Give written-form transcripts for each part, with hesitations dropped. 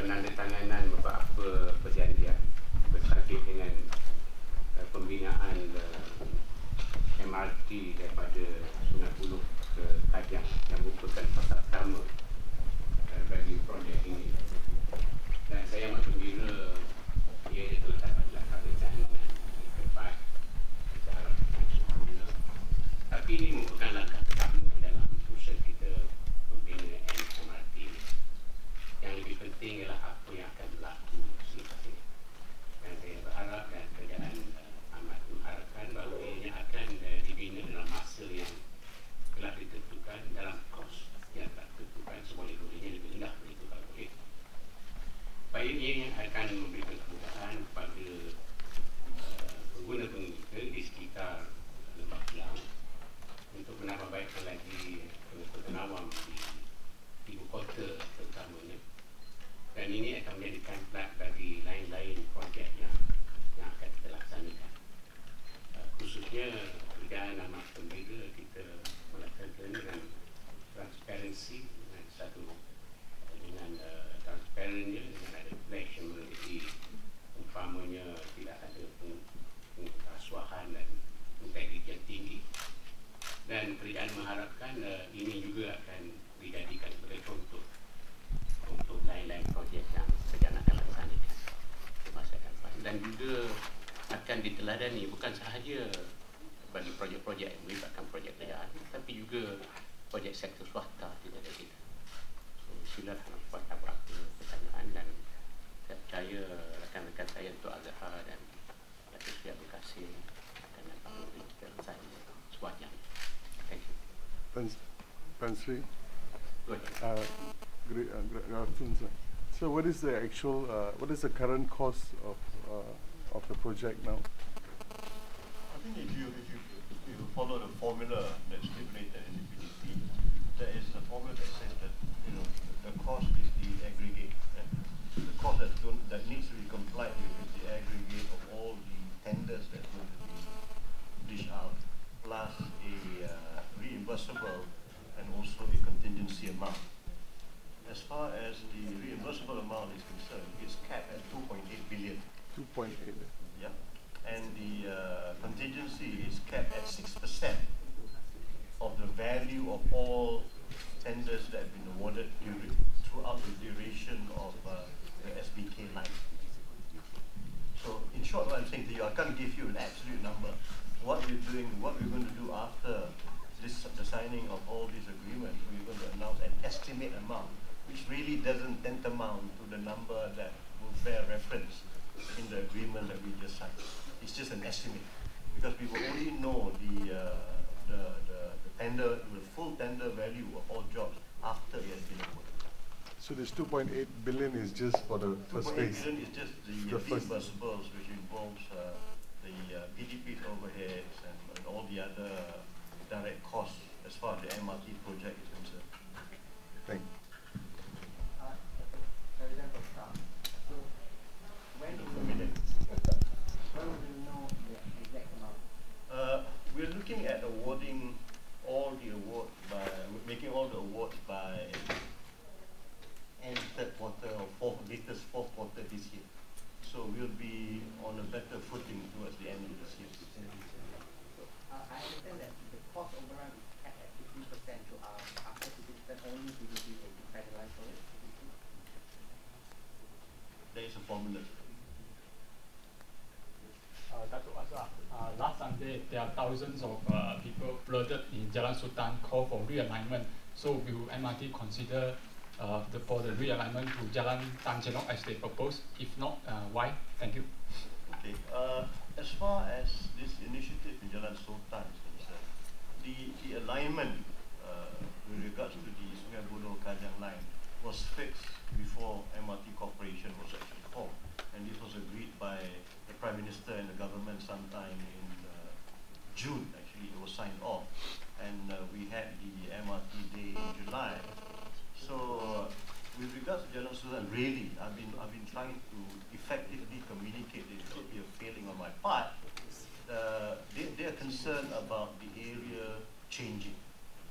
penandatanganan beberapa perjanjian berkait dengan pembinaan MRT daripada Sungai Buloh ke Kajang yang merupakan fasa pertama bagi projek ini. Dan saya amat gembira ia telah dapat dilaksanakan dengan cepat secara sempurna. Tapi ini merupakan langkah pertama dalam usaha kita membina MRT. Yang lebih penting ialah apa yang akan berlaku selepas ini. Dan saya berharap dan kerajaan amat mengharapkan bahawa ia akan dibina dalam masa yang telah ditentukan, dalam kos yang telah ditentukan, seboleh-bolehnya lebih rendah dari itu kalau boleh. Supaya ia yang akan memberikan kemudahan kepada pengguna-pengguna di sekitar Lembah Kelang untuk menambahbaikkan lagi pengangkutan awam di ibu kota terutamanya. Dan ini akan menjadikan plat bagi lain-lain projek yang akan kita laksanakan. Khususnya kerjaan amat gembira kita melakukan dengan transparansi, dengan satu dengan transparannya, dengan ada pledge yang menjadi umpamanya tidak ada pengrasuahan dan integriti yang tinggi. Dan kerajaan mengharapkan ini juga akan dijadikan sebagai contoh untuk lain-lain projek yang kerajaan akan laksanakan di masa depan. Dan juga akan diteladani bukan sahaja bagi projek-projek yang melibatkan projek kerajaan, tapi juga projek sektor swasta di negara kita. So, silakan buat apa-apa pertanyaan, dan saya percaya rakan-rakan saya untuk Azhar dan Dato Abdul Kassim akan dapat memberikan saya semuanya. Thank you. Tan Sri. Go ahead. Good afternoon, sir. So, what is the actual, what is the current cost of the project now? I think if you follow the formula that's stipulated in the PDP, there is a formula that says that the cost is the aggregate, and the cost that needs to be complied with is the aggregate of all the tenders that going to be dished out, plus a reimbursable and also a contingency amount. As far as the reimbursable amount is concerned, it's capped at 2.8 billion. 2.8. Yeah, and the contingency is capped at 6% of the value of all tenders that have been awarded throughout the duration of the SBK line. So, in short, what I'm saying to you, I can't give you an absolute number. What we're doing, what we're going to do after the signing of all these agreements, we're going to announce an estimate amount, which really doesn't tantamount to the number that will bear reference in the agreement that we just signed. It's just an estimate, because we will only know the tender, the full tender value of all jobs after it has been awarded. So this 2.8 billion is just for the first phase? 2.8 billion is just the reimbursables, which involves the PDP's overheads and all the other direct costs as far as the MRT project is concerned. Thank you. So when will you know the exact amount? We're looking at awarding all the awards making all the awards by end third quarter or latest fourth quarter this year. So we'll be on a better footing towards the end of this year. I understand that the cost overrun is capped at 50%, so after 50% only PDP will be penalized for it? There is a formula. Dato Azhar, last Sunday there are thousands of people flooded in Jalan Sultan call for realignment. So will MRT consider for the realignment to Jalan Tan Chenok as they propose? If not, why? Thank you. Okay. As far as this initiative in Jalan Sultan is concerned, the alignment with regards to the Sungai Buloh Kajang line was fixed before MRT Corporation was actually formed, and this was agreed by the Prime Minister and the government sometime in June. Actually, it was signed off, and we had the MRT day in July. So, with regards to Jalan Sultan, really, I've been trying to effectively communicate. It could be a failing on my part. They are concerned about the area changing.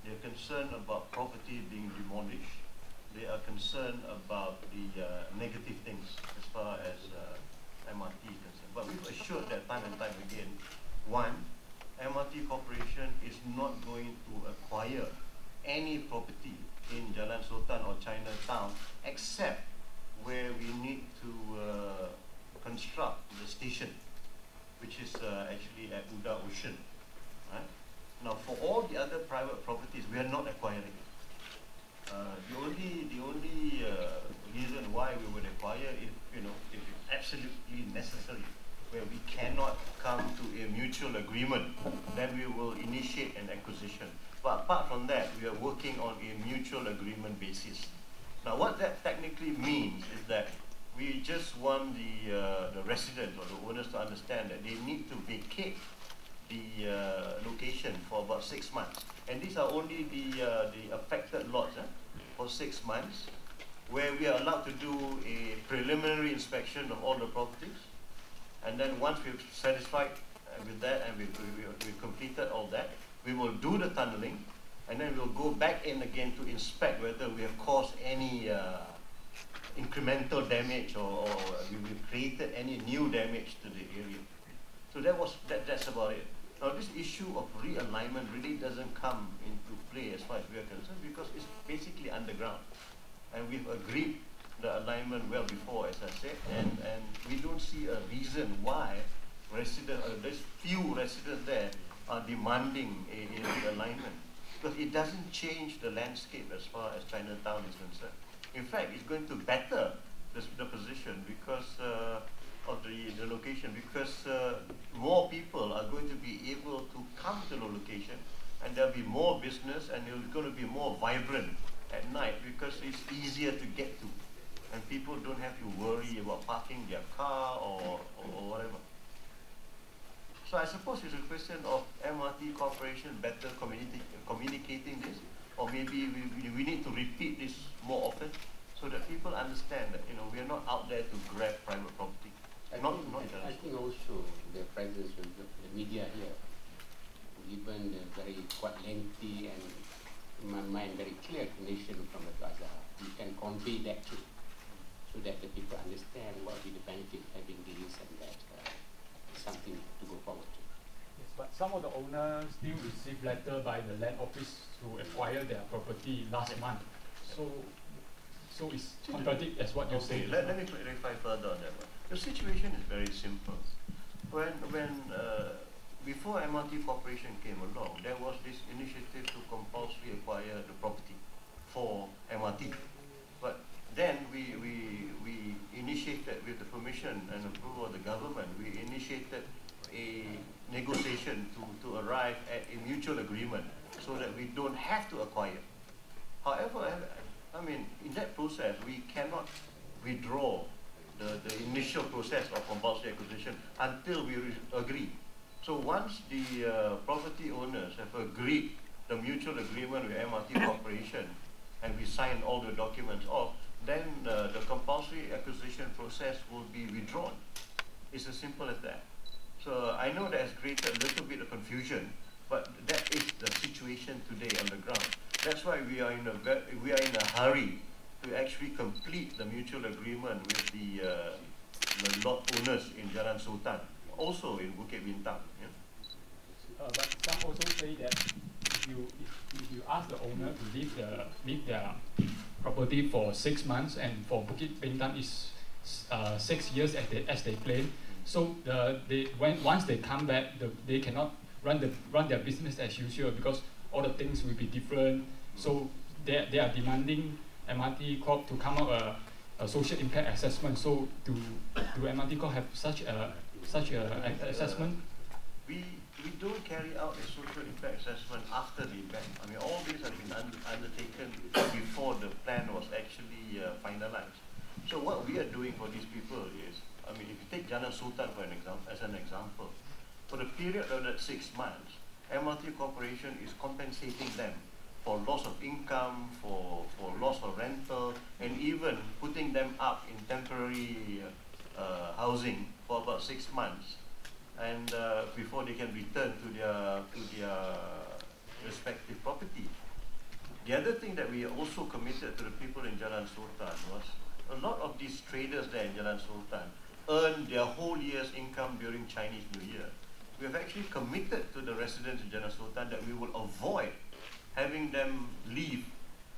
They are concerned about property being demolished. they are concerned about the negative things as far as MRT is concerned. But we've assured that time and time again, one, MRT Corporation is not going to acquire any property in Jalan Sultan or Chinatown except where we need to construct the station, which is actually at Uda Ocean. Right? Now, for all the other private properties, we are not acquiring. The only reason why we would acquire if if it's absolutely necessary, where we cannot come to a mutual agreement, then we will initiate an acquisition. But apart from that, we are working on a mutual agreement basis. Now, what that technically means is that we just want the residents or the owners to understand that they need to vacate the location for about 6 months. And these are only the affected lots for 6 months, where we are allowed to do a preliminary inspection of all the properties. And then once we've satisfied with that and we've completed all that, we will do the tunneling, and then we'll go back in again to inspect whether we have caused any incremental damage or we've created any new damage to the area. So that's about it. Now, this issue of realignment really doesn't come into play as far as we are concerned, because it's basically underground. And we've agreed the alignment well before, as I said, and we don't see a reason why there's few residents there are demanding a realignment, because it doesn't change the landscape as far as Chinatown is concerned. In fact, it's going to better the position because of the location, because more people are going to be able to come to the location, and there'll be more business, and it's going to be more vibrant at night because it's easier to get to, and people don't have to worry about parking their car or whatever. So I suppose it's a question of MRT Corporation better communicating this, or maybe we need to repeat this more often so that people understand that we are not out there to grab private property. I think also the presence of the media here, given the very quite lengthy and, in my mind, very clear explanation from the Azhar, we can convey that too, so that the people understand what will be the benefit of having this and that, something to go forward to. Yes, but some of the owners still receive letter by the land office to acquire their property last month. So it's contradict as what you say. Let me clarify further on that one. The situation is very simple. Before MRT Corporation came along, there was this initiative to compulsory acquire the property for MRT. But then we initiated, with the permission and approval of the government, we initiated a negotiation to arrive at a mutual agreement so that we don't have to acquire. However, I mean, in that process, we cannot withdraw the initial process of compulsory acquisition until we agree. So once the property owners have agreed the mutual agreement with MRT Corporation and we sign all the documents off, then the compulsory acquisition process will be withdrawn. It's as simple as that. So I know that has created a little bit of confusion, but that is the situation today on the ground. That's why we are in a hurry to actually complete the mutual agreement with the lot owners in Jalan Sultan, also in Bukit Bintang. Yeah? But some also say that if you ask the owner to leave their property for 6 months, and for Bukit Bintang is 6 years as they claim, so once they come back, they cannot run their business as usual because all the things will be different. So they are demanding MRT Corp to come up a social impact assessment. So do MRT Corp have such a assessment? We don't carry out a social impact assessment after the event. I mean, all these have been undertaken before the plan was actually finalized. So what we are doing for these people is, I mean, if you take Jalan Sultan as an example, for the period of that 6 months, MRT Corporation is compensating them for loss of income, for loss of rental, and even putting them up in temporary housing for about 6 months, and before they can return to their respective property. The other thing that we also committed to the people in Jalan Sultan was a lot of these traders there in Jalan Sultan earn their whole year's income during Chinese New Year. We have actually committed to the residents in Jalan Sultan that we will avoid having them leave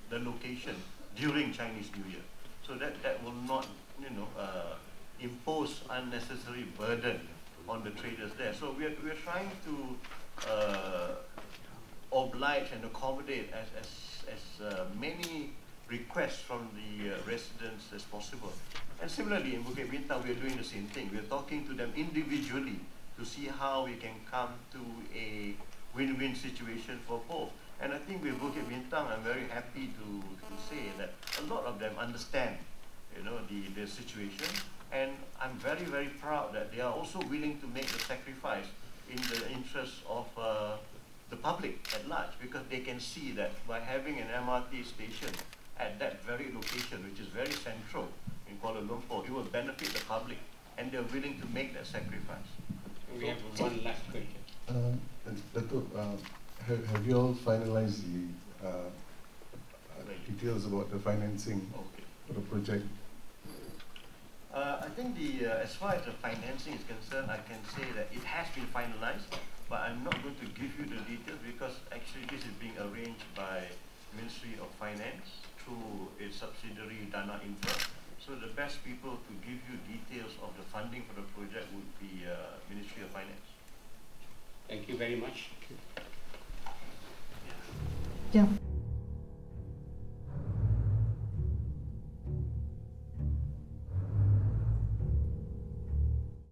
the location during Chinese New Year. So that will not, impose unnecessary burden on the traders there. So we're trying to oblige and accommodate as many requests from the residents as possible. And similarly, in Bukit Bintang, we're doing the same thing. We're talking to them individually to see how we can come to a win-win situation for both. And I think with Bukit Bintang, I'm very happy to say that a lot of them understand, the situation. And I'm very, very proud that they are also willing to make the sacrifice in the interest of the public at large, because they can see that by having an MRT station at that very location, which is very central in Kuala Lumpur, it will benefit the public, and they're willing to make that sacrifice. We have one last question. Dato, have you all finalized the details about the financing for the project? I think as far as the financing is concerned, I can say that it has been finalized, but I'm not going to give you the details because actually this is being arranged by Ministry of Finance through its subsidiary Dana Infra. So the best people to give you details of the funding for the project would be Ministry of Finance. Thank you very much. Yeah.